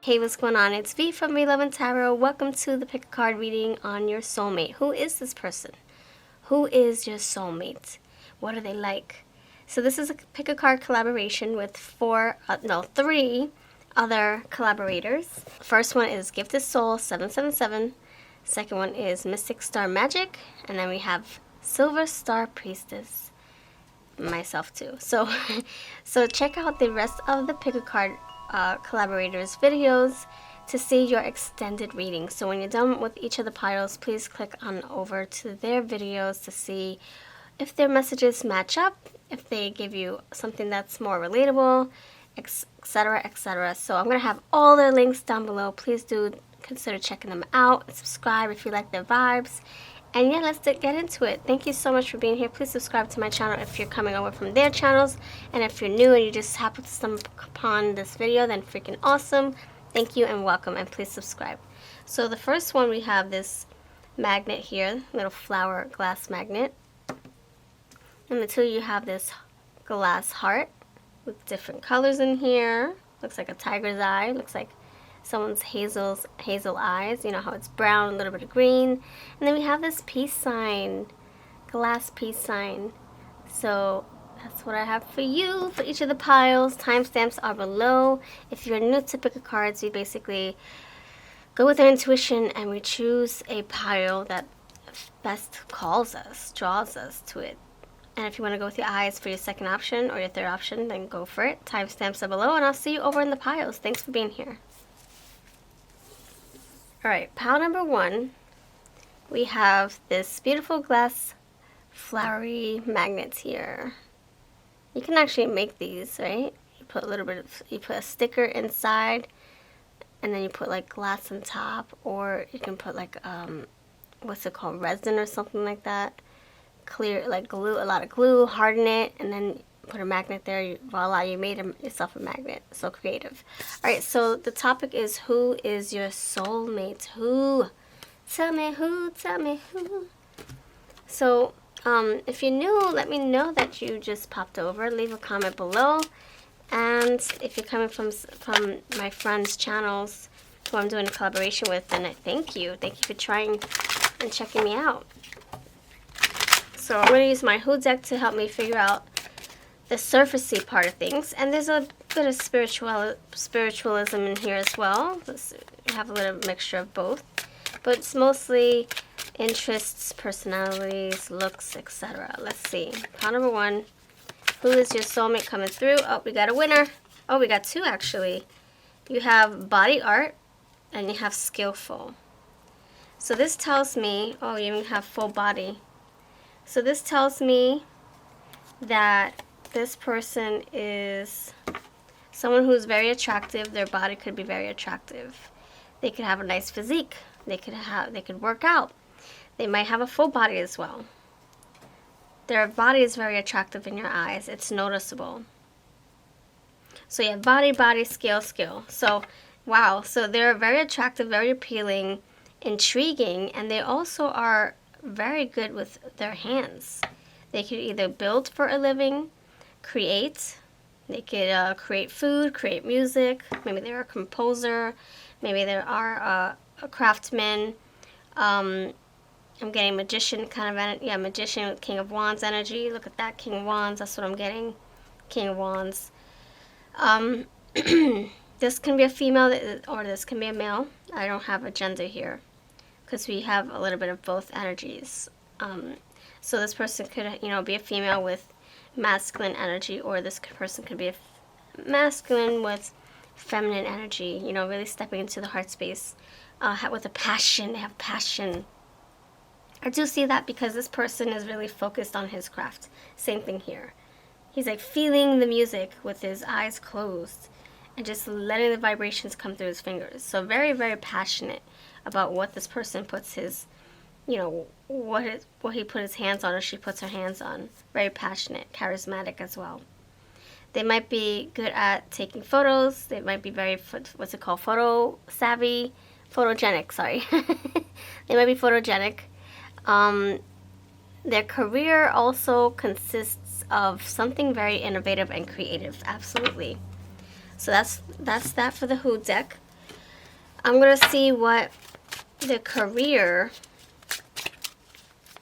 Hey, what's going on? It's V from V Love and Tarot. Welcome to the pick a card reading on your soulmate. Who is this person? Who is your soulmate? What are they like? So this is a pick a card collaboration with three other collaborators. First one is Gifted Soul 777. Second one is Mystic Star Magic, and then we have Silver Star Priestess. Myself too. So check out the rest of the pick a card collaborators videos to see your extended reading. So when you're done with each of the piles, please click on over to their videos to see if their messages match up, if they give you something that's more relatable, etc., etc. So I'm going to have all their links down below. Please do consider checking them out and subscribe if you like their vibes. And yeah, let's get into it. Thank you so much for being here. Please subscribe to my channel if you're coming over from their channels. And if you're new and you just happen to stumble upon this video, then freaking awesome. Thank you and welcome, and please subscribe. So the first one, we have this magnet here, little flower glass magnet. And the two, you have this glass heart with different colors in here. Looks like a tiger's eye. Looks like someone's hazel eyes. You know how it's brown, a little bit of green. And then we have this peace sign, glass peace sign. So that's what I have for you for each of the piles. Timestamps are below. If you're new to pick a cards, we basically go with our intuition and we choose a pile that best calls us, draws us to it. And if you want to go with your eyes for your second option or your third option, then go for it. Timestamps are below, and I'll see you over in the piles. Thanks for being here. Alright, pile number one, we have this beautiful glass flowery magnets here. You can actually make these, right? You put you put a sticker inside, and then you put like glass on top, or you can put like, what's it called, resin or something like that. Clear, like glue, a lot of glue, harden it, and then put a magnet there. Voila, you made yourself a magnet. So creative. Alright, so the topic is, who is your soulmate? Who? Tell me who, tell me who. So, if you're new, let me know that you just popped over. Leave a comment below. And if you're coming from my friends' channels who I'm doing a collaboration with, then I thank you. Thank you for trying and checking me out. So I'm going to use my Who deck to help me figure out the surfacey part of things, and there's a bit of spiritualism in here as well. We have a little mixture of both, but it's mostly interests, personalities, looks, etc. Let's see. Pile number one, who is your soulmate coming through? Oh, we got a winner. Oh, we got two actually. You have body art and you have skillful. So this tells me, oh, you even have full body. So this tells me that this person is someone who's very attractive. Their body could be very attractive. They could have a nice physique. They could work out. They might have a full body as well. Their body is very attractive in your eyes. It's noticeable. So you have body, skill. So, wow. So they're very attractive, very appealing, intriguing, and they also are very good with their hands. They could either build for a living, create. They could create food, create music. Maybe they're a composer. Maybe they are a craftsman. I'm getting magician kind of, yeah, magician with King of Wands energy. Look at that, King of Wands. That's what I'm getting. King of Wands. This can be a female or this can be a male. I don't have a gender here because we have a little bit of both energies. So this person could, be a female with masculine energy, or this person could be a masculine with feminine energy, really stepping into the heart space with a passion. They have passion. I do see that because this person is really focused on his craft. Same thing here. He's like feeling the music with his eyes closed and just letting the vibrations come through his fingers. So very, very passionate about what this person puts his, what he put his hands on or she puts her hands on. Very passionate, charismatic as well. They might be good at taking photos. They might be very, photo savvy, photogenic, sorry. They might be photogenic. Their career also consists of something very innovative and creative, absolutely. So that's that for the Who deck. I'm going to see what the career...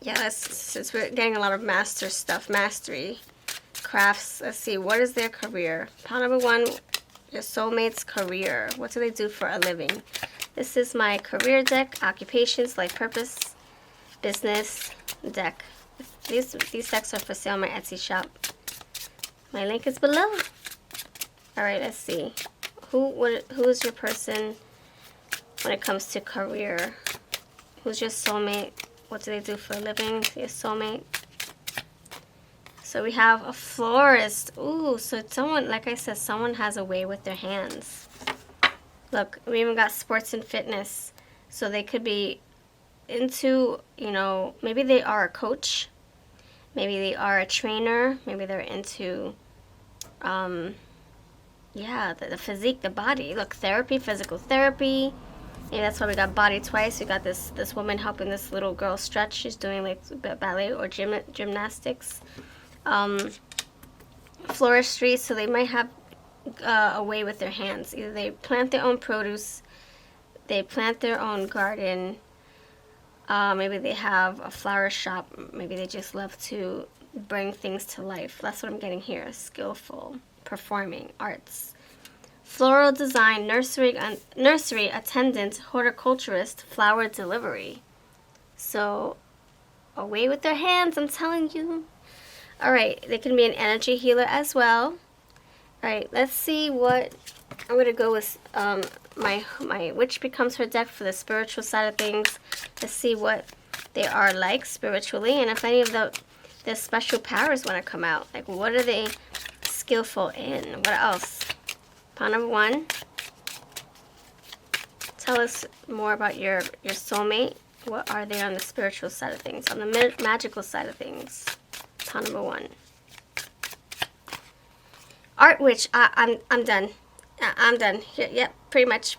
Yeah, since we're getting a lot of master stuff, mastery, crafts. Let's see, what is their career? Pile number 1, your soulmate's career. What do they do for a living? This is my career deck, occupations, life purpose, business deck. These decks are for sale on my Etsy shop. My link is below. All right, let's see. Who is your person when it comes to career? Who's your soulmate? What do they do for a living? Your soulmate. So we have a florist. Ooh, so someone, like I said, someone has a way with their hands. Look, we even got sports and fitness. So they could be into, you know, maybe they are a coach. Maybe they are a trainer. Maybe they're into, yeah, the physique, the body. Look, therapy, physical therapy. Maybe that's why we got body twice. We got this woman helping this little girl stretch. She's doing like ballet or gymnastics. Floristry, so they might have a way with their hands. Either they plant their own produce, they plant their own garden, maybe they have a flower shop, maybe they just love to bring things to life. That's what I'm getting here. Skillful, performing, arts. Floral design, nursery attendant, horticulturist, flower delivery. So, away with their hands, I'm telling you. Alright, they can be an energy healer as well. Alright, let's see what... I'm going to go with my Witch Becomes Her deck for the spiritual side of things. Let's see what they are like spiritually, and if any of their special powers want to come out. Like, what are they skillful in? What else? Pile number 1. Tell us more about your soulmate. What are they on the spiritual side of things? On the magical side of things. Pile number 1. Art Witch. I'm done. I'm done. Yep, pretty much.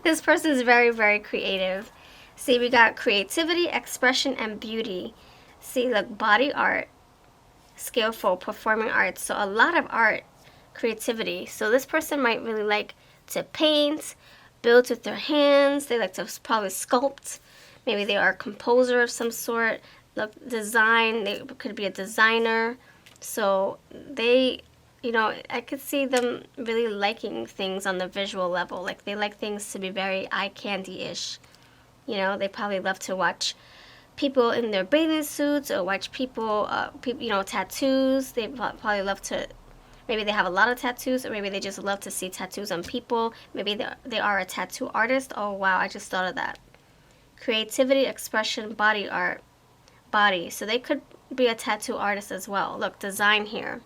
This person is very, very creative. See, we got creativity, expression, and beauty. See, look, body art, skillful, performing arts. So a lot of art. Creativity. So this person might really like to paint, build with their hands. They like to probably sculpt. Maybe they are a composer of some sort. Look, design. They could be a designer. So they, you know, I could see them really liking things on the visual level. Like they like things to be very eye candy-ish. You know, they probably love to watch people in their bathing suits or watch people, you know, tattoos. They probably love to. Maybe they have a lot of tattoos, or maybe they just love to see tattoos on people. Maybe they are a tattoo artist. Oh, wow, I just thought of that. Creativity, expression, body art. Body. So they could be a tattoo artist as well. Look, design here.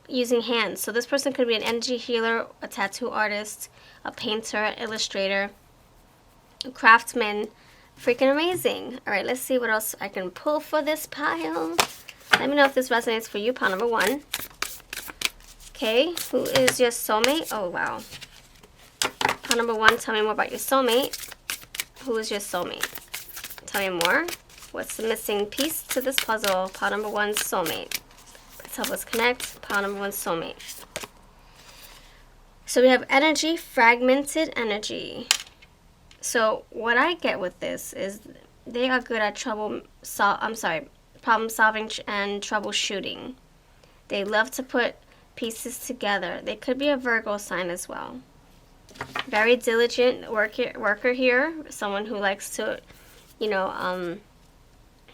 Using hands. So this person could be an energy healer, a tattoo artist, a painter, illustrator, a craftsman. Freaking amazing. All right, let's see what else I can pull for this pile. Let me know if this resonates for you. Pile number 1. Okay, who is your soulmate? Oh, wow. Pile number 1, tell me more about your soulmate. Who is your soulmate? Tell me more. What's the missing piece to this puzzle? Pile number 1, soulmate. Let's help us connect. Pile number 1, soulmate. So we have energy, fragmented energy. So what I get with this is they are good at problem solving and troubleshooting. They love to put pieces together. They could be a Virgo sign as well. Very diligent worker here. Someone who likes to, you know,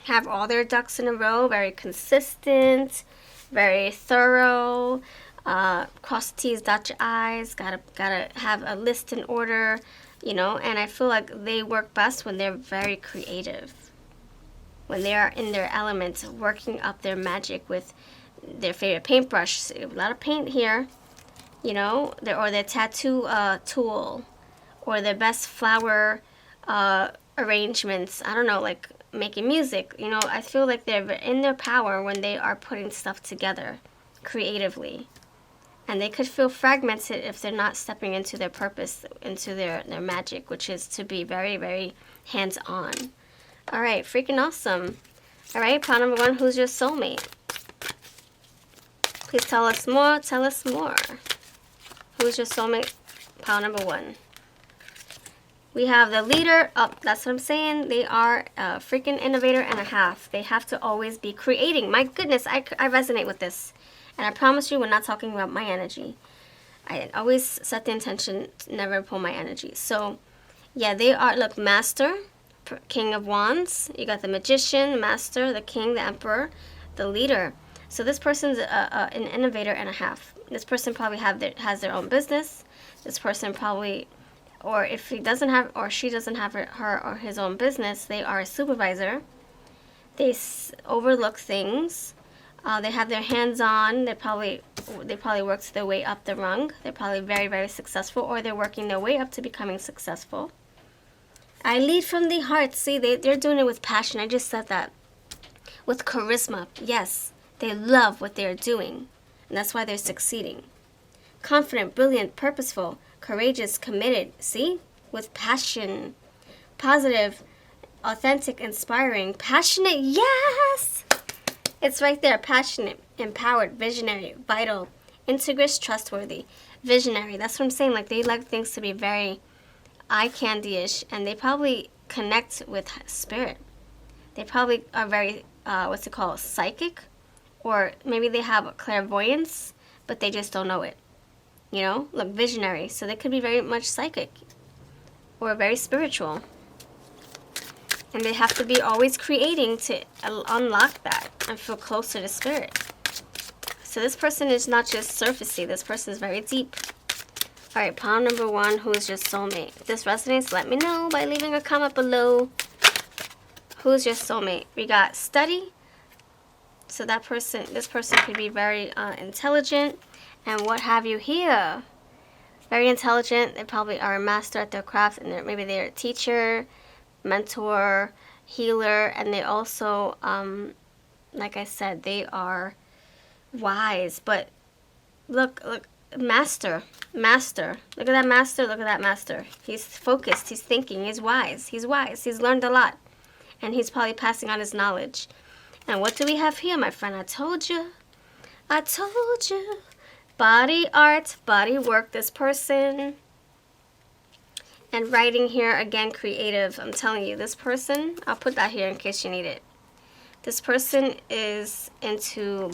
have all their ducks in a row. Very consistent. Very thorough. Cross the T's, dot your I's. Gotta have a list in order. You know, and I feel like they work best when they're very creative. When they are in their element, working up their magic with their favorite paintbrush. A lot of paint here, you know, or their tattoo tool, or their best flower arrangements. I don't know, like making music. You know, I feel like they're in their power when they are putting stuff together creatively. And they could feel fragmented if they're not stepping into their purpose, into their magic, which is to be very, very hands-on. All right, freaking awesome. All right, pile number 1, who's your soulmate? Please tell us more. Tell us more. Who's your soulmate? Pile number 1. We have the leader. Oh, that's what I'm saying. They are a freaking innovator and a half. They have to always be creating. My goodness, I resonate with this. And I promise you, we're not talking about my energy. I always set the intention to never pull my energy. So, yeah, they are, look, Master, King of Wands. You got the Magician, Master, the King, the Emperor, the Leader. So this person's an innovator and a half. This person probably has their own business. This person probably, or if he doesn't have, or she doesn't have her or his own business, they are a supervisor. They overlook things. They have their hands on. They probably worked their way up the rung. They're probably very, very successful, or they're working their way up to becoming successful. I lead from the heart. See, they're doing it with passion. I just said that. With charisma. Yes, they love what they're doing, and that's why they're succeeding. Confident, brilliant, purposeful, courageous, committed. See? With passion. Positive, authentic, inspiring, passionate. Yes! It's right there. Passionate, empowered, visionary, vital, integrous, trustworthy, visionary. That's what I'm saying. Like, they like things to be very eye candy-ish, and they probably connect with spirit. They probably are very, what's it called, psychic, or maybe they have a clairvoyance, but they just don't know it. You know, look, visionary. So they could be very much psychic or very spiritual. And they have to be always creating to unlock that and feel closer to spirit. So this person is not just surfacey. This person is very deep. All right, pile number 1, who is your soulmate? If this resonates, let me know by leaving a comment below. Who's your soulmate? We got study. So this person could be very intelligent. And what have you here? Very intelligent. They probably are a master at their craft, and maybe they're a teacher, mentor, healer, and they also, like I said, they are wise. But look, master. Look at that master. Look at that master. He's focused. He's thinking. He's wise. He's learned a lot, and he's probably passing on his knowledge. And what do we have here, my friend? I told you. Body art, body work, this person. And writing here, again, creative. I'm telling you, this person, I'll put that here in case you need it. This person is into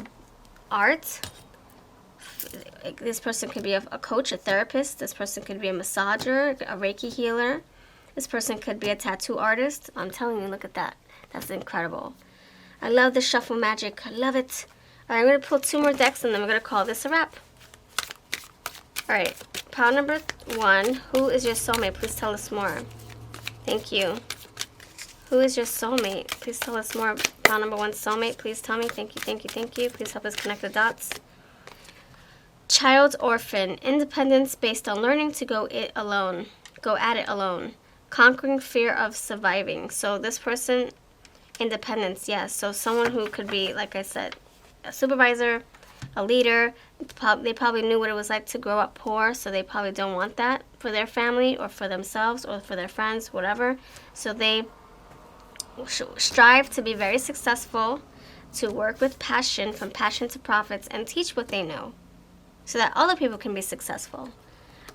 art. This person could be a coach, a therapist. This person could be a massager, a Reiki healer. This person could be a tattoo artist. I'm telling you, look at that. That's incredible. I love the shuffle magic. I love it. All right, I'm going to pull 2 more decks, and then we're going to call this a wrap. All right, pile number 1. Who is your soulmate? Please tell us more. Thank you. Who is your soulmate? Please tell us more. Pile number 1, soulmate. Please tell me. Thank you. Please help us connect the dots. Child orphan. Independence based on learning to go at it alone. Conquering fear of surviving. So this person, independence, yes. So someone who could be, like I said, a supervisor, a leader. They probably knew what it was like to grow up poor, so they probably don't want that for their family or for themselves or for their friends, whatever. So they strive to be very successful, to work with passion, from passion to profits, and teach what they know so that other people can be successful.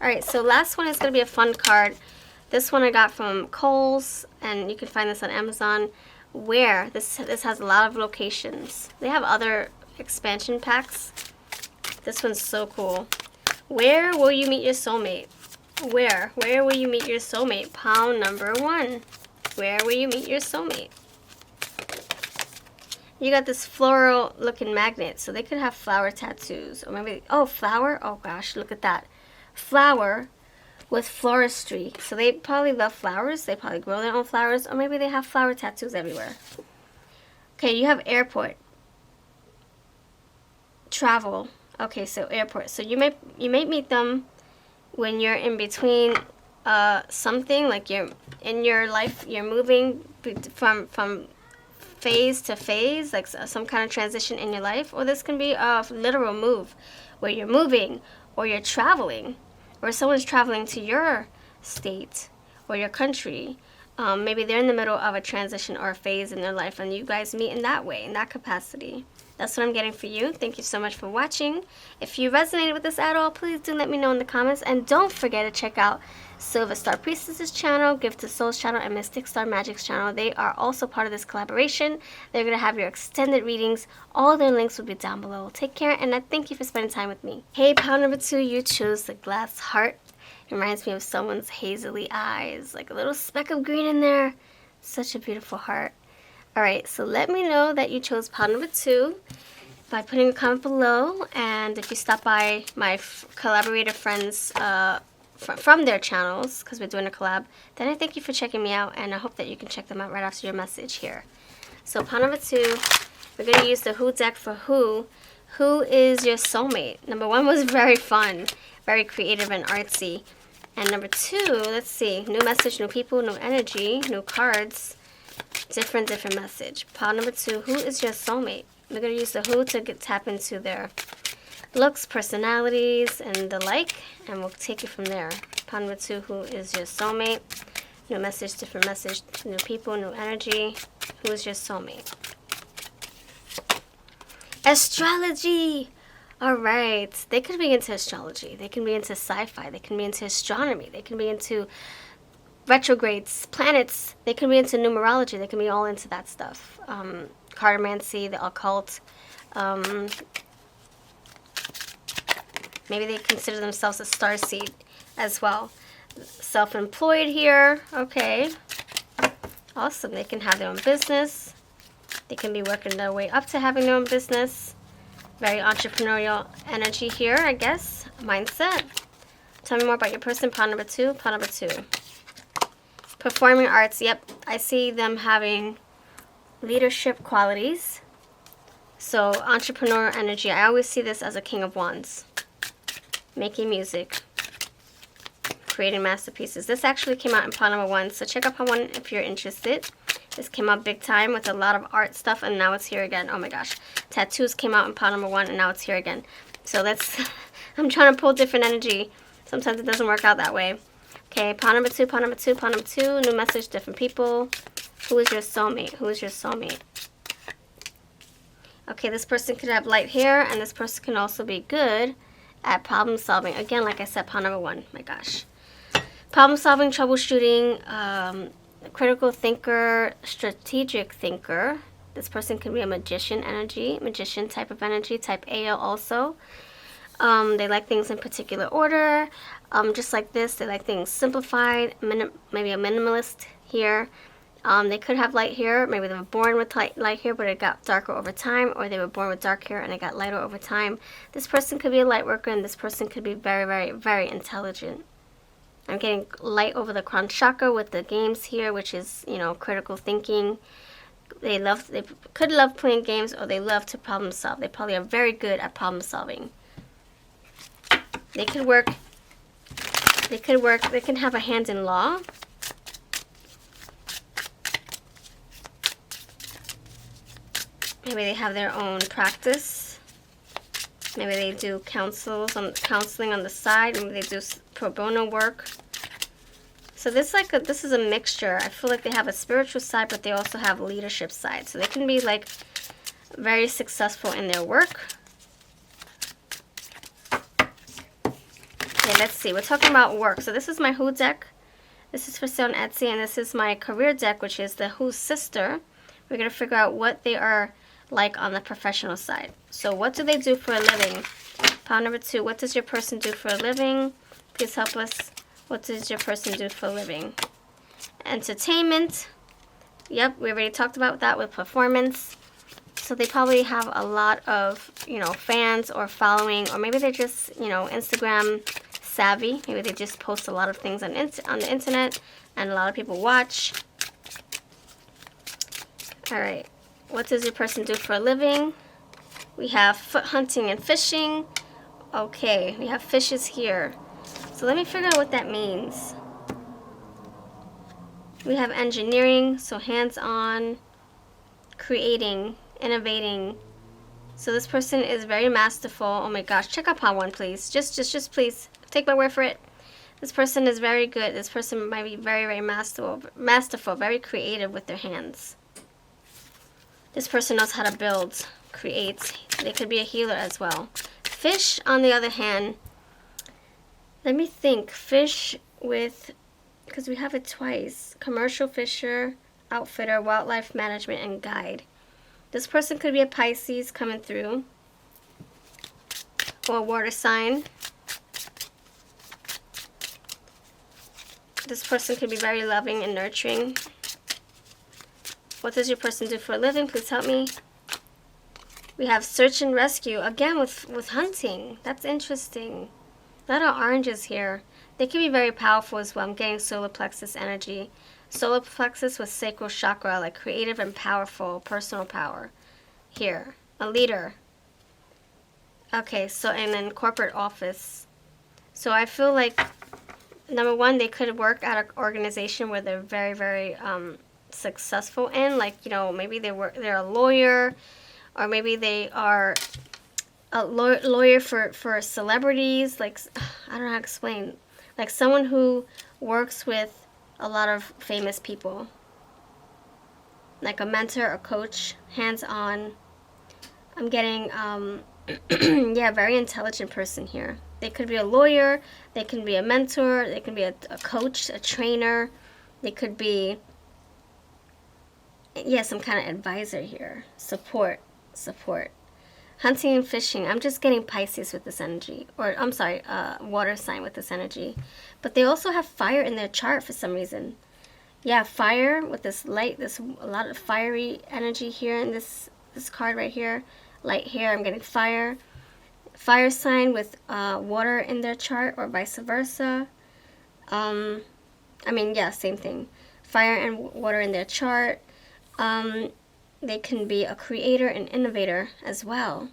All right, so last one is going to be a fun card. This one I got from Kohl's, and you can find this on Amazon. Where this has a lot of locations. They have other expansion packs. This one's so cool. Where will you meet your soulmate? Where will you meet your soulmate? Pile number 1. Where will you meet your soulmate? You got this floral looking magnet, so they could have flower tattoos, or maybe, oh, flower. Oh gosh, look at that. Flower with floristry. So they probably love flowers. They probably grow their own flowers, or maybe they have flower tattoos everywhere. Okay, you have airport. Travel. Okay, so airport. So you may meet them when you're in between something, like you're in your life, you're moving from phase to phase, like some kind of transition in your life, or this can be a literal move where you're moving or you're traveling, or someone's traveling to your state or your country, Maybe they're in the middle of a transition or a phase in their life, and you guys meet in that way, in that capacity. That's what I'm getting for you. Thank you so much for watching. If you resonated with this at all, please do let me know in the comments. And don't forget to check out Silver Star Priestess's channel, Gift to Souls channel, and Mystic Star Magic's channel. They are also part of this collaboration. They're going to have your extended readings. All their links will be down below. Take care, and I thank you for spending time with me. Hey, pile number 2, you chose the glass heart. It reminds me of someone's hazily eyes, like a little speck of green in there. Such a beautiful heart. Alright, so let me know that you chose pile number 2 by putting a comment below, and if you stop by my collaborator friends from their channels, because we're doing a collab, then I thank you for checking me out, and I hope that you can check them out right after your message here. So pile number 2, we're going to use the Who deck for Who is your soulmate. Number 1 was very fun, very creative and artsy. And number 2, let's see, new message, new people, new energy, new cards, different message. Pile number 2, who is your soulmate? We're going to use the Who to tap into their looks, personalities, and the like, and we'll take it from there. Pile number 2, who is your soulmate? New message, different message, new people, new energy. Who is your soulmate? Astrology! Alright, they could be into astrology, they can be into sci-fi, they can be into astronomy, they can be into retrogrades, planets, they can be into numerology, they can be all into that stuff. Cartomancy, the occult. Maybe they consider themselves a starseed as well. Self-employed here, okay. Awesome, they can have their own business. They can be working their way up to having their own business. Very entrepreneurial energy here, I guess. Mindset. Tell me more about your person. Pile number 2. Pile number 2. Performing arts. Yep, I see them having leadership qualities. So entrepreneurial energy. I always see this as a King of Wands. Making music. Creating masterpieces. This actually came out in pile number 1. So check out pile 1 if you're interested. This came out big time with a lot of art stuff, and now it's here again. Oh my gosh. Tattoos came out in pile number 1, and now it's here again. So that's, I'm trying to pull different energy. Sometimes it doesn't work out that way. Okay, pile number 2, pile number 2, pile number 2. New message, different people. Who is your soulmate? Who is your soulmate? Okay, this person could have light hair, and this person can also be good at problem solving. Again, like I said, pile number 1. My gosh. Problem solving, troubleshooting, critical thinker, strategic thinker. This person can be a magician energy, magician type of energy, type AL also. They like things in particular order. Just like this, they like things simplified, maybe a minimalist here. They could have light hair. Maybe they were born with light hair, but it got darker over time, or they were born with dark hair and it got lighter over time. This person could be a light worker, and this person could be very, very, very intelligent. I'm getting light over the crown chakra with the games here, which is, you know, critical thinking. They could love playing games, or they love to problem solve. They probably are very good at problem solving. They can have a hand in law. Maybe they have their own practice. Maybe they do counseling on the side. Maybe they do pro bono work. So this is a mixture. I feel like they have a spiritual side, but they also have a leadership side. So they can be like very successful in their work. Okay, let's see. We're talking about work. So this is my Who deck. This is for sale on Etsy, and this is my career deck, which is the Who's sister. We're going to figure out what they are like on the professional side. So what do they do for a living? Pile number 2, what does your person do for a living? Please help us. What does your person do for a living? Entertainment. Yep, we already talked about that with performance. So they probably have a lot of, you know, fans or following, or maybe they're just, you know, Instagram savvy. Maybe they just post a lot of things on the internet, and a lot of people watch. All right. What does your person do for a living? We have foot hunting and fishing. Okay, we have fishes here. So let me figure out what that means. We have engineering, so hands-on, creating, innovating. So this person is very masterful. Oh my gosh, check out pile 1, please. Just please, take my word for it. This person is very good. This person might be very, very masterful, very creative with their hands. This person knows how to build, create. They could be a healer as well. Fish, on the other hand, let me think. Fish with, because we have it twice. Commercial fisher, outfitter, wildlife management, and guide. This person could be a Pisces coming through. Or a water sign. This person could be very loving and nurturing. What does your person do for a living? Please help me. We have search and rescue. Again, with hunting. That's interesting. A lot of oranges here. They can be very powerful as well. I'm getting solar plexus energy. Solar plexus with sacral chakra, like creative and powerful, personal power. Here. A leader. Okay, so, and then corporate office. So I feel like, number one, they could work at an organization where they're very, very successful in. Like, you know, maybe they're a lawyer, or maybe they are a lawyer for celebrities. Like, I don't know how to explain. Like someone who works with a lot of famous people. Like a mentor, a coach, hands-on. I'm getting, yeah, very intelligent person here. They could be a lawyer, they can be a mentor, they can be a coach, a trainer, they could be, yeah, some kind of advisor here. Support. Hunting and fishing. I'm just getting Pisces with this energy. Or, I'm sorry, water sign with this energy. But they also have fire in their chart for some reason. Yeah, fire with this light, a lot of fiery energy here in this card right here. Light here, I'm getting fire. Fire sign with water in their chart, or vice versa. I mean, yeah, same thing. Fire and water in their chart. They can be a creator and innovator as well.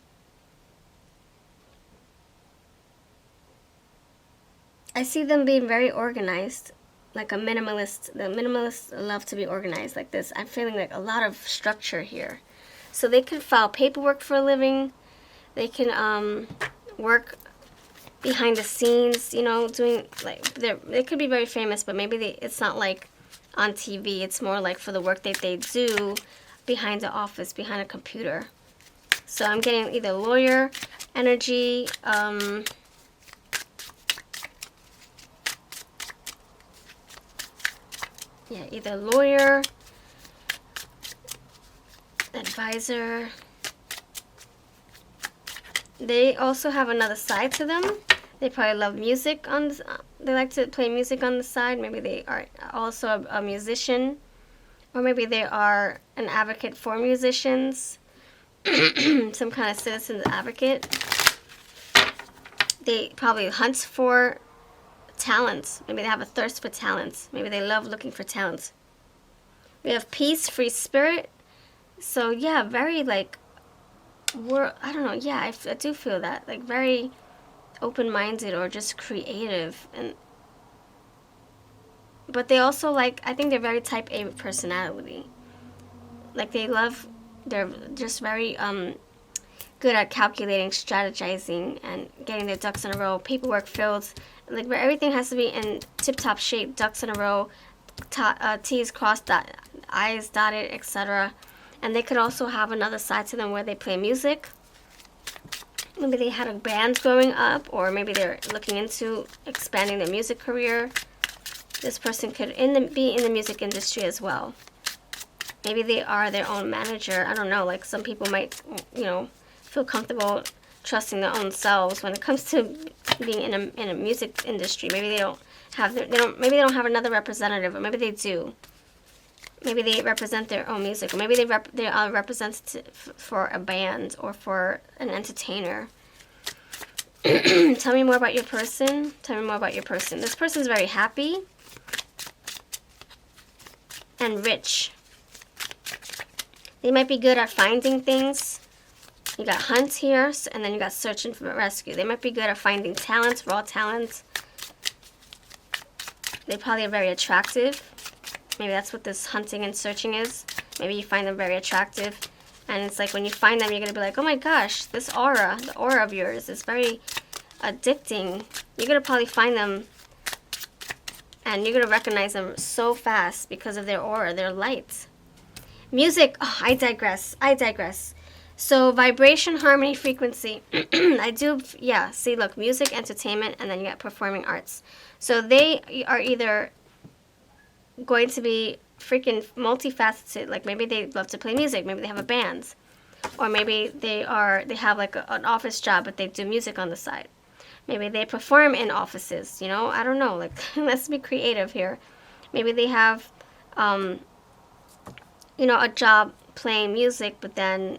I see them being very organized, like a minimalist. The minimalists love to be organized like this. I'm feeling like a lot of structure here. So they can file paperwork for a living. They can work behind the scenes, you know, doing, like, they could be very famous, but maybe it's not like on TV. It's more like for the work that they do behind the office, behind a computer. So I'm getting either lawyer energy, yeah, either lawyer, advisor. They also have another side to them. They probably love music they like to play music on the side. Maybe they are also a musician, or maybe they are an advocate for musicians, some kind of citizen advocate. They probably hunt for talents. Maybe they have a thirst for talents. Maybe they love looking for talents. We have peace, free spirit. So yeah, very like, I don't know, yeah, I do feel that, like very open-minded or just creative. But they also, like, I think they're very type A personality. Like they're just very good at calculating, strategizing, and getting their ducks in a row, paperwork filled, like where everything has to be in tip-top shape, ducks in a row, T's crossed, I's dotted, etc. And they could also have another side to them where they play music. Maybe they had a band growing up, or maybe they're looking into expanding their music career. This person could be in the music industry as well. Maybe they are their own manager. I don't know, like some people might, you know, feel comfortable trusting their own selves when it comes to being in a music industry. Maybe they don't have maybe they don't have another representative, or maybe they do. Maybe they represent their own music, or maybe they are representative for a band or for an entertainer. Tell me more about your person. Tell me more about your person. This person is very happy and rich. They might be good at finding things. You got hunt here, and then you got search and rescue. They might be good at finding talents, raw talents. They probably are very attractive. Maybe that's what this hunting and searching is. Maybe you find them very attractive. And it's like when you find them, you're going to be like, oh my gosh, this aura, the aura of yours is very addicting. You're going to probably find them And you're going to recognize them so fast because of their aura, their light. Music, oh, I digress. So vibration, harmony, frequency. I do, yeah, see, look, music, entertainment, and then you got performing arts. So they are either going to be freaking multifaceted. Like maybe they love to play music, maybe they have a band, or maybe they have like an office job, but they do music on the side. Maybe they perform in offices, you know, I don't know, like, let's be creative here. Maybe they have, you know, a job playing music, but then,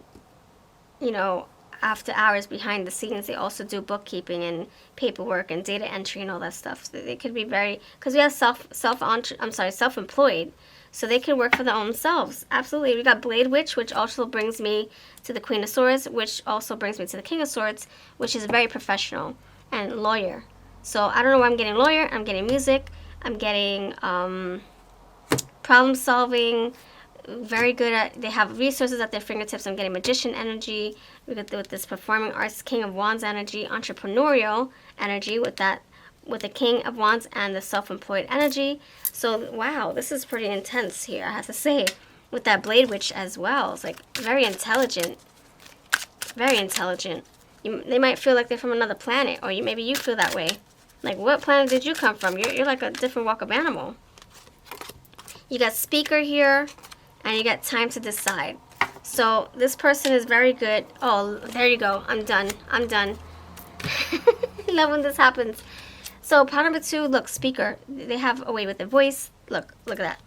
you know, after hours behind the scenes, they also do bookkeeping and paperwork and data entry and all that stuff. So they could be very, because we have self-employed, so they can work for their own selves. Absolutely. We got Blade Witch, which also brings me to the Queen of Swords, which also brings me to the King of Swords, which is very professional, and lawyer. So I don't know why I'm getting lawyer. I'm getting music. I'm getting problem solving. Very good at, they have resources at their fingertips. I'm getting magician energy. We got with this performing arts, King of Wands energy, entrepreneurial energy with that, with the King of Wands and the self-employed energy. So wow, this is pretty intense here, I have to say, with that Blade Witch as well. It's like very intelligent, very intelligent. They might feel like they're from another planet, or maybe you feel that way. Like, what planet did you come from? You're like a different walk of animal. You got speaker here, and you got time to decide. So this person is very good. Oh, there you go. I'm done. I love when this happens. So part number 2, look, speaker. They have a way with their voice. Look at that.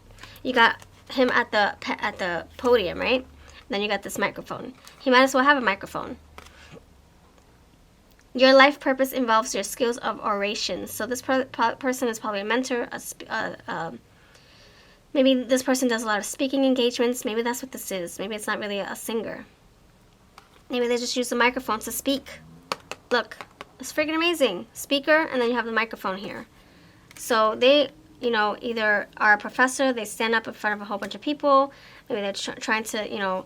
You got him at the podium, right? Then you got this microphone. He might as well have a microphone. Your life purpose involves your skills of oration. So this person is probably a mentor, maybe this person does a lot of speaking engagements. Maybe that's what this is. Maybe it's not really a singer. Maybe they just use the microphone to speak. Look, it's freaking amazing. Speaker, and then you have the microphone here. So they, you know, either are a professor, they stand up in front of a whole bunch of people. Maybe they're trying to, you know,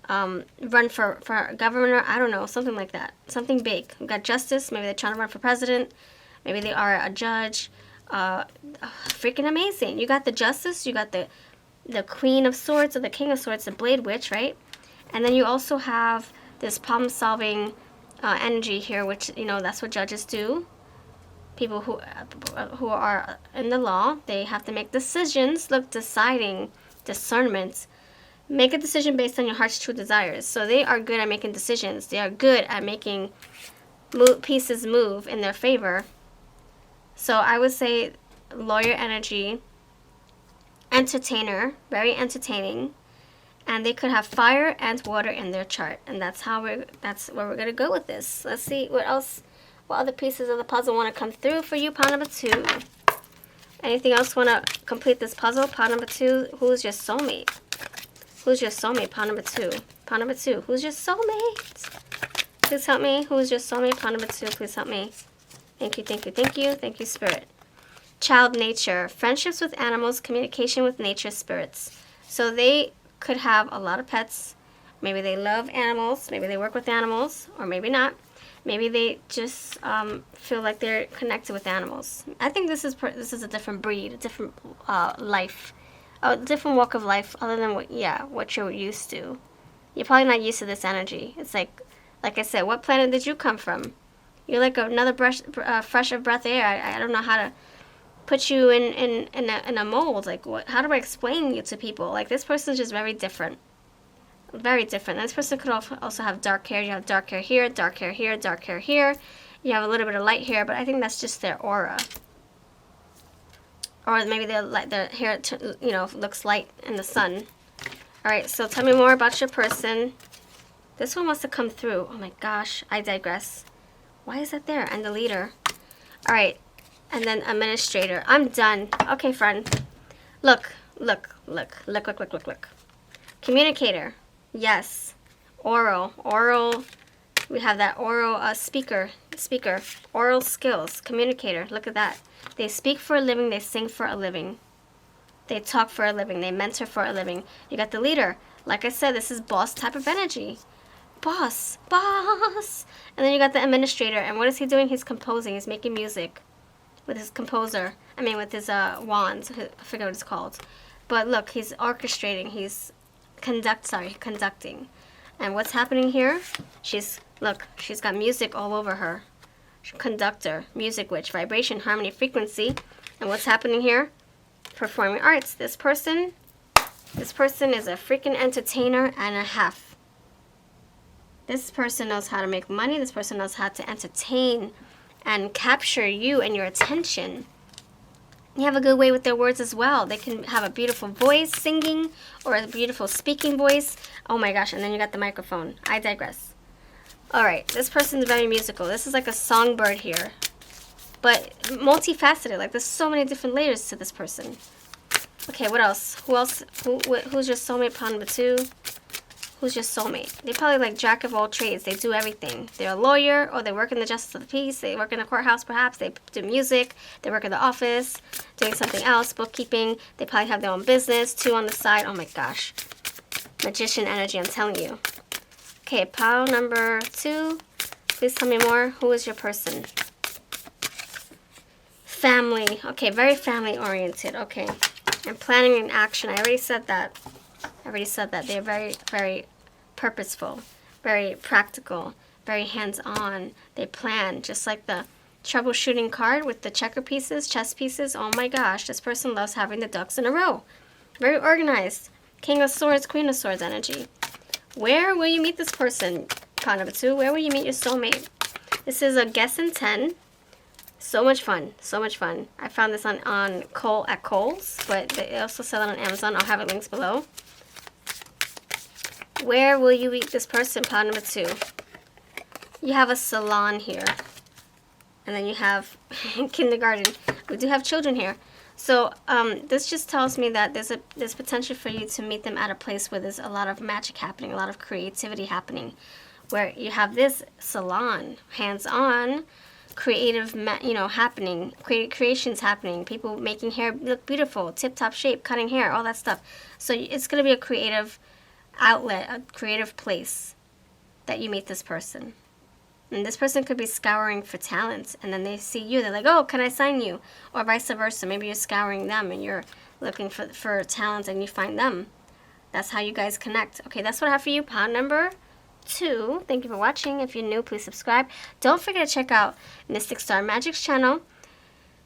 run for governor. I don't know, something like that. Something big. We've got justice. Maybe they're trying to run for president. Maybe they are a judge. Freaking amazing. You got the justice, you got the Queen of Swords or the King of Swords, the Blade Witch, right? And then you also have this problem solving energy here, which, you know, that's what judges do. People who are in the law, they have to make decisions. Look, deciding, discernment. Make a decision based on your heart's true desires. So they are good at making decisions. They are good at making pieces move in their favor. So I would say lawyer energy, entertainer, very entertaining, and they could have fire and water in their chart, and that's where we're gonna go with this. Let's see what else, what other pieces of the puzzle want to come through for you. Part number 2. Anything else want to complete this puzzle? Part number 2. Who's your soulmate? Who's your soulmate? Part number 2. Part number 2. Who's your soulmate? Please help me. Who's your soulmate? Part number 2. Please help me. Thank you, thank you, thank you. Thank you, Spirit. Child nature. Friendships with animals, communication with nature spirits. So they could have a lot of pets. Maybe they love animals. Maybe they work with animals, or maybe not. Maybe they just feel like they're connected with animals. I think this is a different breed, a different life, a different walk of life, other than what you're used to. You're probably not used to this energy. It's like I said, what planet did you come from? You're like another fresh of breath air. I don't know how to put you in a mold. Like, how do I explain you to people? Like, this person's just very different. Very different. This person could also have dark hair. You have dark hair here, dark hair here, dark hair here. You have a little bit of light hair, but I think that's just their aura. Or maybe their hair, you know, looks light in the sun. All right, so tell me more about your person. This one wants to come through. Oh my gosh, I digress. Why is that there? And the leader. All right, and then administrator. I'm done. Okay, friend. Look. Communicator. Yes. Oral. We have that oral speaker. Oral skills. Communicator. Look at that. They speak for a living. They sing for a living. They talk for a living. They mentor for a living. You got the leader. Like I said, this is boss type of energy. Boss. And then you got the administrator. And what is he doing? He's composing. He's making music. with his composer. I mean, with his wands. I forget what it's called. But look, he's orchestrating. He's conducting. And what's happening here? She's got music all over her. Conductor, music witch, vibration, harmony, frequency. And what's happening here? Performing arts. This person is a freaking entertainer and a half. This person knows how to make money. This person knows how to entertain and capture you and your attention. They have a good way with their words as well. They can have a beautiful voice singing or a beautiful speaking voice. Oh my gosh, and then you got the microphone. I digress. Alright, this person's very musical. This is like a songbird here. But multifaceted. Like, there's so many different layers to this person. Okay, what else? Who's your soulmate, pile number 2? Who's your soulmate? They probably like jack of all trades. They do everything. They're a lawyer, or they work in the justice of the peace. They work in the courthouse, perhaps. They do music. They work in the office, doing something else, bookkeeping. They probably have their own business, 2 on the side. Oh my gosh. Magician energy, I'm telling you. Okay, pile number 2. Please tell me more. Who is your person? Family. Okay, very family oriented. Okay. And planning and action. I already said that. They're very, very purposeful, very practical, very hands-on. They plan, just like the troubleshooting card with the checker pieces, chess pieces. Oh my gosh, this person loves having the ducks in a row. Very organized. King of Swords, Queen of Swords energy. Where will you meet this person? Pile number 2. Where will you meet your soulmate? This is a guess in 10. So much fun. So much fun. I found this on Kohl's, but they also sell it on Amazon. I'll have it links below. Where will you meet this person? Pile number 2. You have a salon here. And then you have kindergarten. We do have children here. So this just tells me that there's potential for you to meet them at a place where there's a lot of magic happening, a lot of creativity happening, where you have this salon, hands-on, creative, happening, creations happening, people making hair look beautiful, tip-top shape, cutting hair, all that stuff. So it's going to be a creative outlet, a creative place that you meet this person. And this person could be scouring for talent, and then they see you, they're like, oh, can I sign you? Or vice versa. Maybe you're scouring them and you're looking for talent and you find them. That's how you guys connect. Okay, that's what I have for you. Pile number 2. Thank you for watching. If you're new, please subscribe. Don't forget to check out Mystic Star Magic's channel,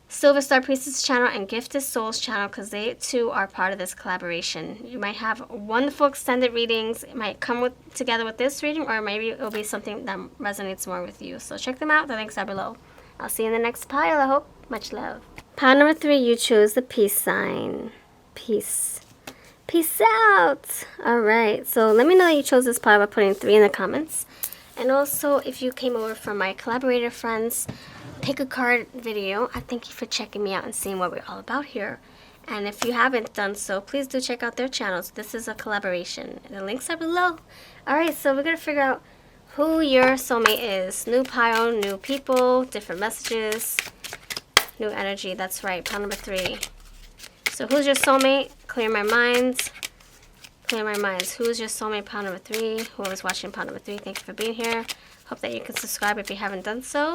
Silver Star Priestess channel, and Gifted Souls channel, because they too are part of this collaboration. You might have wonderful extended readings. It might come together with this reading, or maybe it'll be something that resonates more with you. So check them out. The links are below. I'll see you in the next pile, I hope. Much love. Pile number 3, you chose the peace sign. Peace. Peace out. Alright, so let me know that you chose this pile by putting 3 in the comments. And also, if you came over from my collaborator friends' pick a card video, I thank you for checking me out and seeing what we're all about here. And if you haven't done so, please do check out their channels. This is a collaboration. The links are below. Alright, so we're going to figure out who your soulmate is. New pile, new people, different messages, new energy. That's right, pile number 3. So who's your soulmate? Clear my minds. Clear my minds. Who's your soulmate? Pile number 3. Whoever's watching pile number 3, thank you for being here. Hope that you can subscribe if you haven't done so.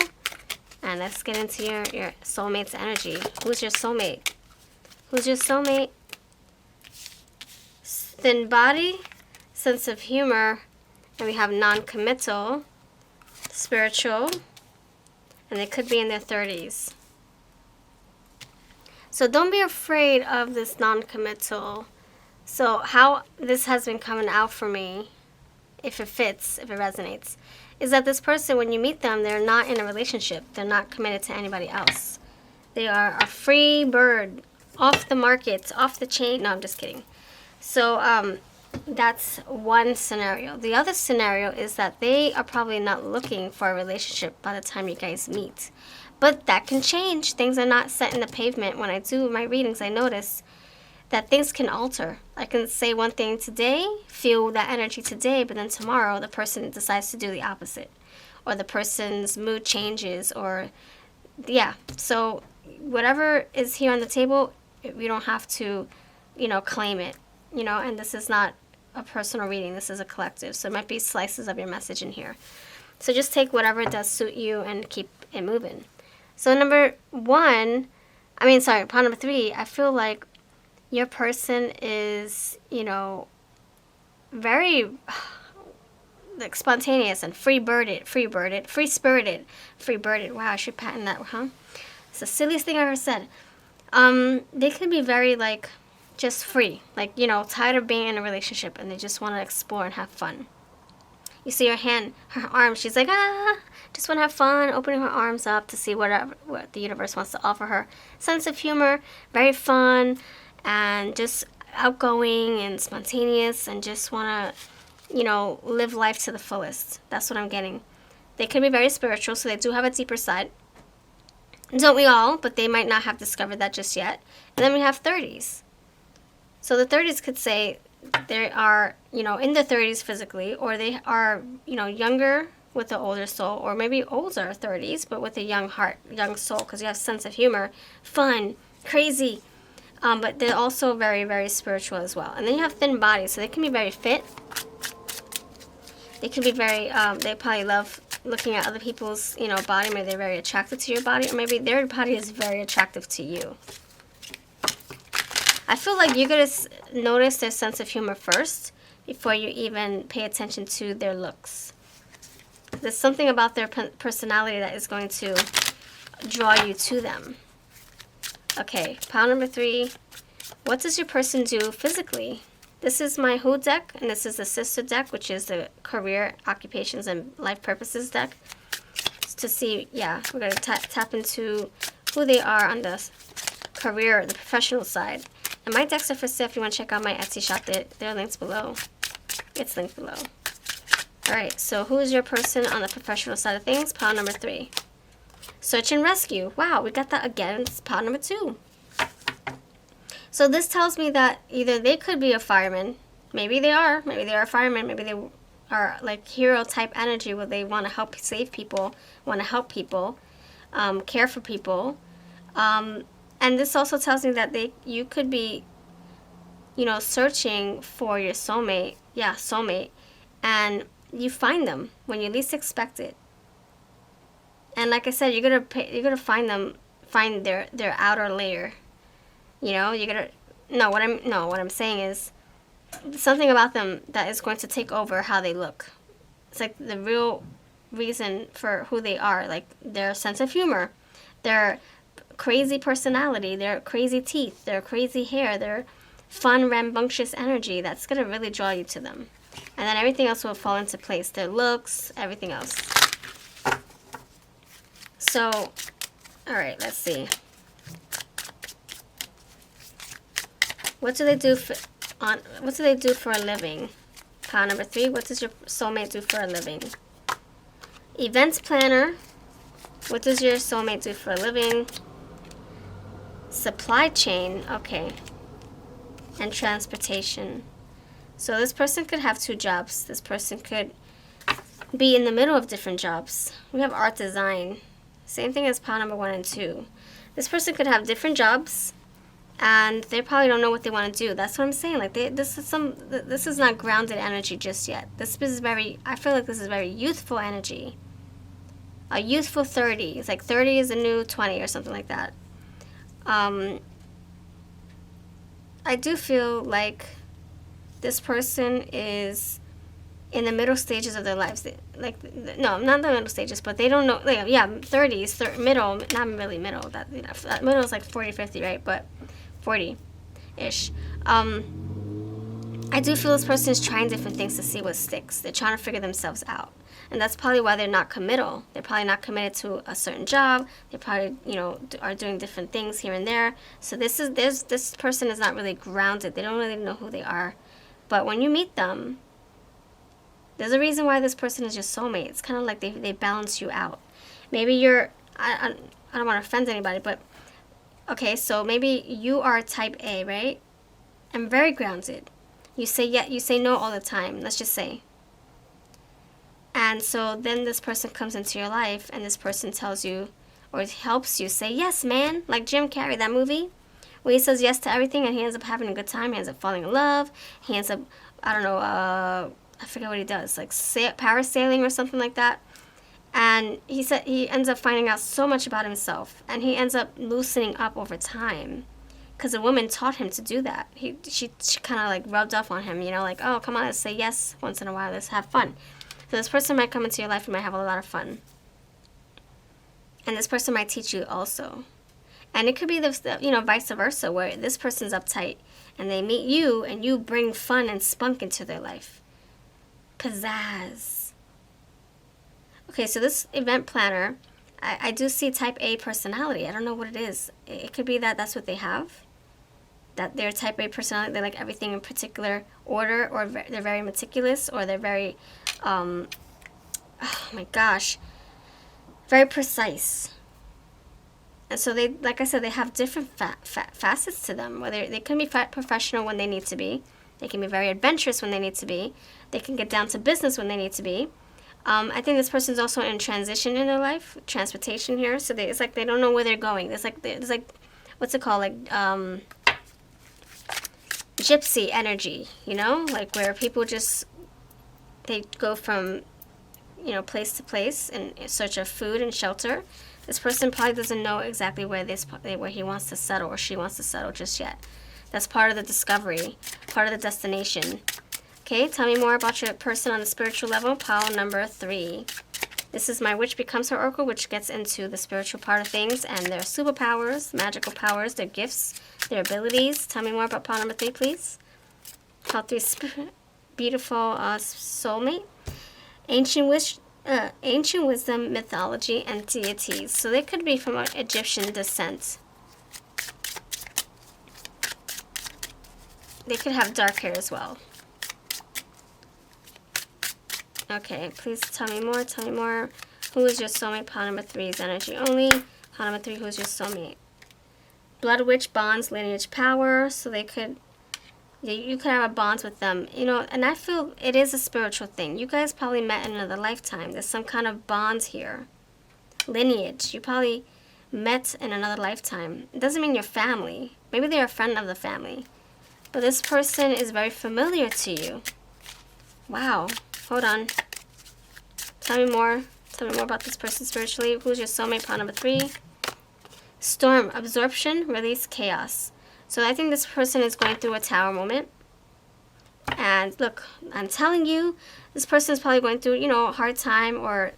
And let's get into your soulmate's energy. Who's your soulmate? Who's your soulmate? Thin body, sense of humor, and we have non-committal, spiritual, and they could be in their 30s. So don't be afraid of this non-committal. So how this has been coming out for me, if it fits, if it resonates, is that this person, when you meet them, they're not in a relationship. They're not committed to anybody else. They are a free bird, off the market, off the chain. No, I'm just kidding. So that's one scenario. The other scenario is that they are probably not looking for a relationship by the time you guys meet. But that can change. Things are not set in the pavement. When I do my readings, I notice that things can alter. I can say one thing today, feel that energy today, but then tomorrow the person decides to do the opposite. Or the person's mood changes, or, yeah. So whatever is here on the table, we don't have to, claim it. And this is not a personal reading. This is a collective. So it might be slices of your message in here. So just take whatever does suit you and keep it moving. So pile number 3, I feel like your person is, very like spontaneous and free-spirited. Wow, I should patent that, huh? It's the silliest thing I ever said. They can be very like just free, like, tired of being in a relationship and they just want to explore and have fun. You see her arm, she's like, just want to have fun, opening her arms up to see what the universe wants to offer her. Sense of humor, very fun, and just outgoing and spontaneous, and just want to, live life to the fullest. That's what I'm getting. They can be very spiritual, so they do have a deeper side. Don't we all? But they might not have discovered that just yet. And then we have 30s. So the 30s could say they are, in their 30s physically, or they are, younger with an older soul, or maybe older 30s, but with a young heart, young soul, because you have sense of humor, fun, crazy. But they're also very, very spiritual as well. And then you have thin bodies, so they can be very fit. They can be very, they probably love looking at other people's, body. Maybe they're very attracted to your body, or maybe their body is very attractive to you. I feel like you're going to notice their sense of humor first before you even pay attention to their looks. There's something about their personality that is going to draw you to them. Okay, pile number 3. What does your person do physically? This is my Who deck, and this is the sister deck, which is the career, occupations, and life purposes deck. To see, we're going to tap into who they are on the career, the professional side. And my decks are for sale if you want to check out my Etsy shop. They're linked below. It's linked below. Alright, so who is your person on the professional side of things? Pile number 3. Search and rescue. Wow, we got that again. It's pile number 2. So this tells me that either they could be a fireman. Maybe they are. Maybe they are a fireman. Maybe they are like hero type energy where they want to help save people, want to help people, care for people. And this also tells me that you could be, searching for your soulmate. Yeah, soulmate. And you find them when you least expect it. And like I said, you're gonna find their outer layer. What I'm saying is something about them that is going to take over how they look. It's like the real reason for who they are, like their sense of humor, their crazy personality, their crazy teeth, their crazy hair, their fun, rambunctious energy. That's going to really draw you to them. And then everything else will fall into place. Their looks, everything else. So, alright, let's see. What do they do for a living? Pile number 3, what does your soulmate do for a living? Events planner. What does your soulmate do for a living? Supply chain, okay. And transportation. So this person could have 2 jobs. This person could be in the middle of different jobs. We have art design. Same thing as pile number 1 and 2. This person could have different jobs, and they probably don't know what they want to do. That's what I'm saying. Like this is not grounded energy just yet. I feel like this is very youthful energy. A youthful 30. It's like 30 is a new 20 or something like that. I do feel like this person is in the middle stages of their lives. No, not the middle stages, but they don't know. 30s, middle, not really middle. That middle is like 40, 50, right? But 40-ish. I do feel this person is trying different things to see what sticks. They're trying to figure themselves out. And that's probably why they're not committal. They're probably not committed to a certain job. They probably, are doing different things here and there. So this person is not really grounded. They don't really know who they are. But when you meet them, there's a reason why this person is your soulmate. It's kind of like they balance you out. Maybe I don't want to offend anybody, but okay, so maybe you are type A, right? And very grounded. You say no all the time, let's just say. And so then this person comes into your life, and this person tells you, or helps you say, yes, man. Like Jim Carrey, that movie, where he says yes to everything, and he ends up having a good time. He ends up falling in love. He ends up, I forget what he does, like parasailing or something like that. And he said he ends up finding out so much about himself, and he ends up loosening up over time, because a woman taught him to do that. She kind of like rubbed off on him, you know, like, oh, come on, let's say yes once in a while, let's have fun. So this person might come into your life, you might have a lot of fun. And this person might teach you also. And it could be the you know, vice versa, where this person's uptight and they meet you and you bring fun and spunk into their life. Pizzazz. Okay, so this event planner, I do see type A personality. I don't know what it is. It could be that that's what they have. That they're type A personality. They like everything in particular order, or they're very meticulous, or they're very, oh my gosh, very precise. And so they, like I said, they have different facets to them. Whether they can be professional when they need to be, they can be very adventurous when they need to be, they can get down to business when they need to be. I think this person's also in transition in their life, transportation here. So it's like they don't know where they're going. It's like what's it called, like gypsy energy, you know, like where people just, they go from, you know, place to place in search of food and shelter. This person probably doesn't know exactly where he wants to settle or she wants to settle just yet. That's part of the discovery, part of the destination. Okay, tell me more about your person on the spiritual level, pile number 3. This is my Witch Becomes Her Oracle, which gets into the spiritual part of things and their superpowers, magical powers, their gifts, their abilities. Tell me more about pile number 3, please. Pile 3, beautiful soulmate. Ancient wisdom, mythology, and deities. So they could be from Egyptian descent. They could have dark hair as well. Okay, please tell me more, tell me more. Who is your soulmate? Pile number 3 is energy only. Pile number 3, who is your soulmate? Blood witch, bonds, lineage, power. So they could, you could have a bond with them. You know, and I feel it is a spiritual thing. You guys probably met in another lifetime. There's some kind of bond here. Lineage. You probably met in another lifetime. It doesn't mean you're family. Maybe they're a friend of the family. But this person is very familiar to you. Wow. Hold on. Tell me more. Tell me more about this person spiritually. Who's your soulmate? Pile number 3. Storm. Absorption. Release. Chaos. So I think this person is going through a tower moment. And look, I'm telling you, this person is probably going through, you know, a hard time, or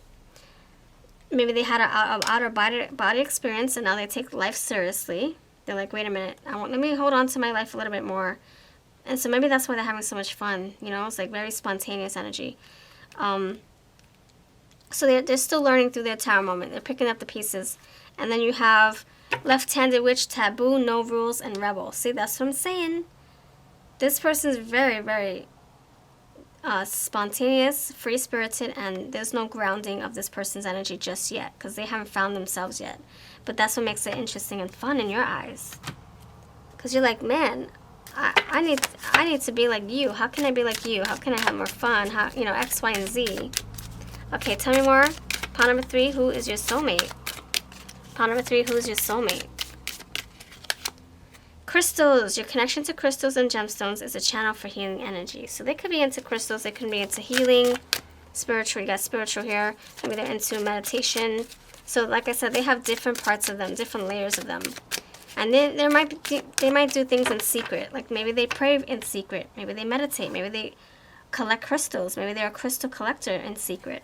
maybe they had an outer body experience and now they take life seriously. They're like, wait a minute, let me hold on to my life a little bit more. And so maybe that's why they're having so much fun, you know, it's like very spontaneous energy. So they're still learning through their tower moment. They're picking up the pieces. And then you have left-handed witch, taboo, no rules, and rebel. See, that's what I'm saying. This person is very, very spontaneous, free-spirited, and there's no grounding of this person's energy just yet because they haven't found themselves yet. But that's what makes it interesting and fun in your eyes. Because you're like, man, I need to be like you. How can I be like you? How can I have more fun? How, you know, X, Y, and Z. Okay, tell me more. Pile number 3, who is your soulmate? Pile number 3, who is your soulmate? Crystals. Your connection to crystals and gemstones is a channel for healing energy. So they could be into crystals. They could be into healing, spiritual. You got spiritual here. Maybe they're into meditation. So like I said, they have different parts of them, different layers of them. And they might do things in secret. Like maybe they pray in secret. Maybe they meditate. Maybe they collect crystals. Maybe they're a crystal collector in secret.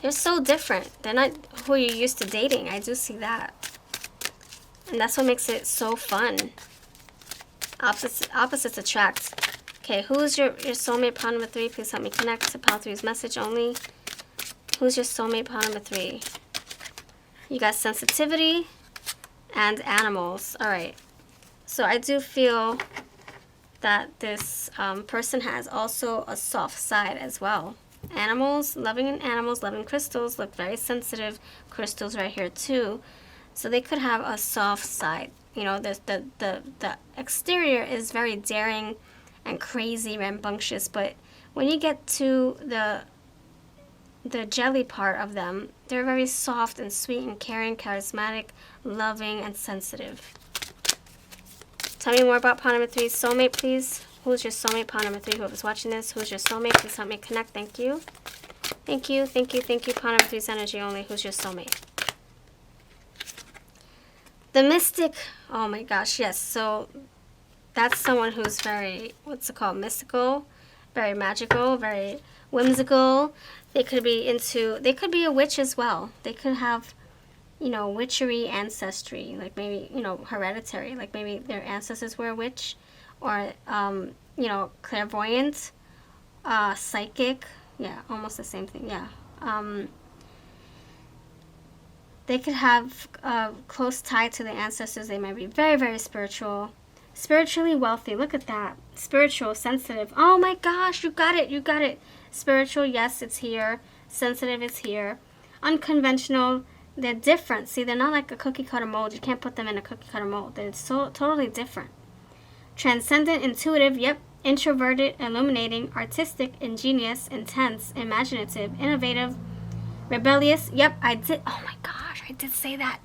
They're so different. They're not who you're used to dating. I do see that. And that's what makes it so fun. Opposites attract. Okay, who's your soulmate? Pile number 3. Please help me connect to pile 3's message only. Who's your soulmate? Pile number 3. You got sensitivity and animals. Alright. So I do feel that this person has also a soft side as well. Animals, loving crystals, look very sensitive. Crystals right here too. So they could have a soft side. You know, the exterior is very daring and crazy, rambunctious, but when you get to the jelly part of them, they're very soft and sweet and caring, charismatic, loving, and sensitive. Tell me more about pile number 3. Soulmate, please. Who's your soulmate? Pile number 3. Whoever's watching this, who's your soulmate? Please help me connect. Thank you. Thank you, thank you, thank you. Pawn number three's energy only. Who's your soulmate? The mystic. Oh my gosh, yes. So that's someone who's very, what's it called, mystical, very magical, very whimsical. They could be a witch as well. They could have, you know, witchery ancestry, like maybe, you know, hereditary, like maybe their ancestors were a witch, or, you know, clairvoyant, psychic. Yeah, almost the same thing, yeah. They could have a close tie to the ancestors. They might be very, very spiritual. Spiritually wealthy. Look at that. Spiritual, sensitive. Oh my gosh, you got it. You got it. Spiritual, yes, it's here. Sensitive is here. Unconventional. They're different. See, they're not like a cookie cutter mold. You can't put them in a cookie cutter mold. They're so totally different. Transcendent, intuitive, yep. Introverted, illuminating, artistic, ingenious, intense, imaginative, innovative, rebellious. Yep, I did. Oh my gosh, I did say that.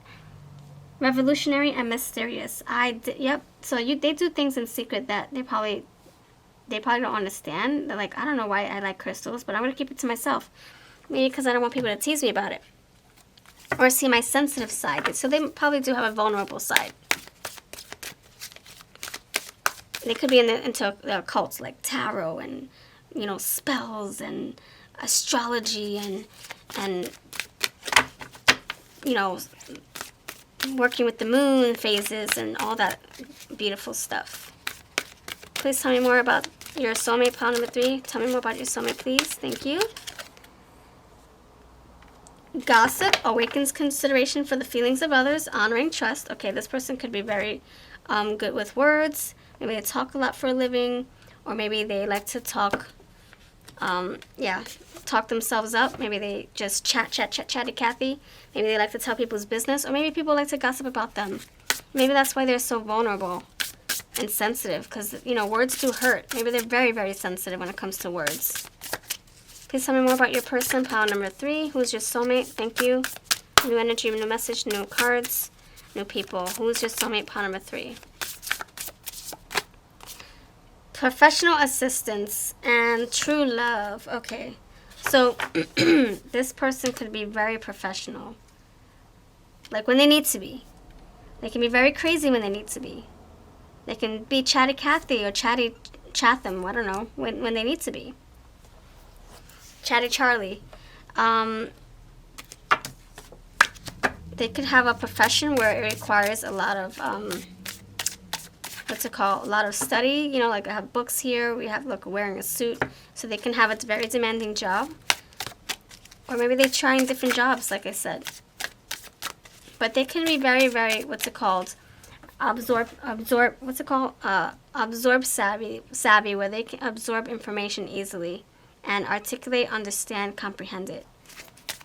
Revolutionary and mysterious. I did. Yep. So they do things in secret that they probably don't understand. They're like, I don't know why I like crystals, but I'm gonna keep it to myself. Maybe because I don't want people to tease me about it or see my sensitive side. So they probably do have a vulnerable side. They could be into the occults, like tarot and, you know, spells and astrology and you know, working with the moon phases and all that beautiful stuff. Please tell me more about your soulmate, pile number 3. Tell me more about your soulmate, please. Thank you. Gossip awakens consideration for the feelings of others, honoring trust. Okay, this person could be very good with words. Maybe they talk a lot for a living, or maybe they like to talk, talk themselves up. Maybe they just chatty Cathy. Maybe they like to tell people's business, or maybe people like to gossip about them. Maybe that's why they're so vulnerable and sensitive, because, you know, words do hurt. Maybe they're very, very sensitive when it comes to words. Please tell me more about your person, pile number 3. Who's your soulmate? Thank you. New energy, new message, new cards, new people. Who's your soulmate, pile number 3? Professional assistance and true love. Okay, so this person could be very professional, like when they need to be. They can be very crazy when they need to be. They can be chatty Cathy or chatty Chatham, I don't know, when they need to be. Chatty Charlie. They could have a profession where it requires a lot of what's it called? A lot of study. You know, like I have books here. We have, look, wearing a suit. So they can have a very demanding job. Or maybe they're trying different jobs, like I said. But they can be very, very, what's it called? Absorb savvy, where they can absorb information easily and articulate, understand, comprehend it.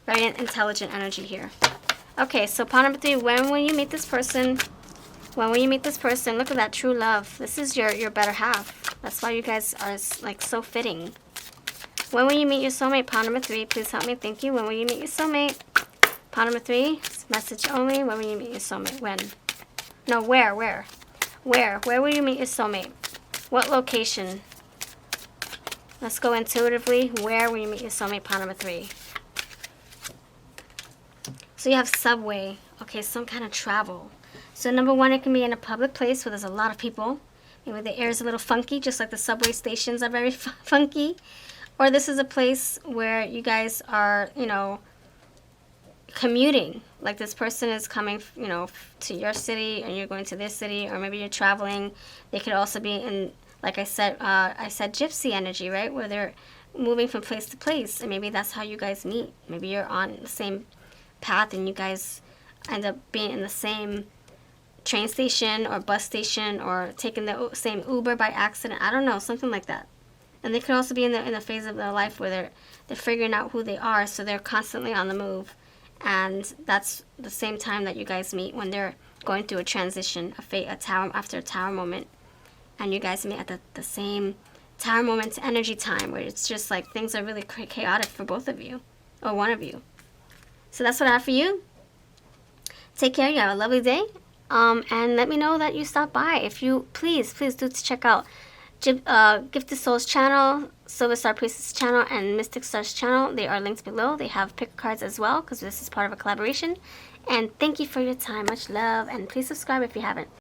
Very intelligent energy here. Okay, so pawn number 3, when will you meet this person? When will you meet this person? Look at that, true love. This is your better half. That's why you guys are like so fitting. When will you meet your soulmate? Pawn number 3, please help me. Thank you. When will you meet your soulmate? Pawn number 3, message only. When will you meet your soulmate? When? No, where? Where will you meet your soulmate? What location? Let's go intuitively. Where will you meet your soulmate? Pawn number 3. So you have subway. Okay, some kind of travel. So number 1, it can be in a public place where there's a lot of people. Maybe the air is a little funky, just like the subway stations are very funky. Or this is a place where you guys are, you know, commuting. Like this person is coming, you know, to your city and you're going to their city, or maybe you're traveling. They could also be in, like I said gypsy energy, right? Where they're moving from place to place. And maybe that's how you guys meet. Maybe you're on the same path and you guys end up being in the same train station or bus station, or taking the same Uber by accident. I don't know, something like that. And they could also be in the phase of their life where they're figuring out who they are, so they're constantly on the move. And that's the same time that you guys meet, when they're going through a transition, a tower after a tower moment. And you guys meet at the same tower moment to energy time, where it's just like things are really chaotic for both of you, or one of you. So that's what I have for you. Take care. You have a lovely day. And let me know that you stopped by. If you, please do check out Gifted Souls channel, Silver Star Priestess channel, and Mystic Stars channel. They are linked below. They have pick cards as well because this is part of a collaboration. And thank you for your time. Much love, and please subscribe if you haven't.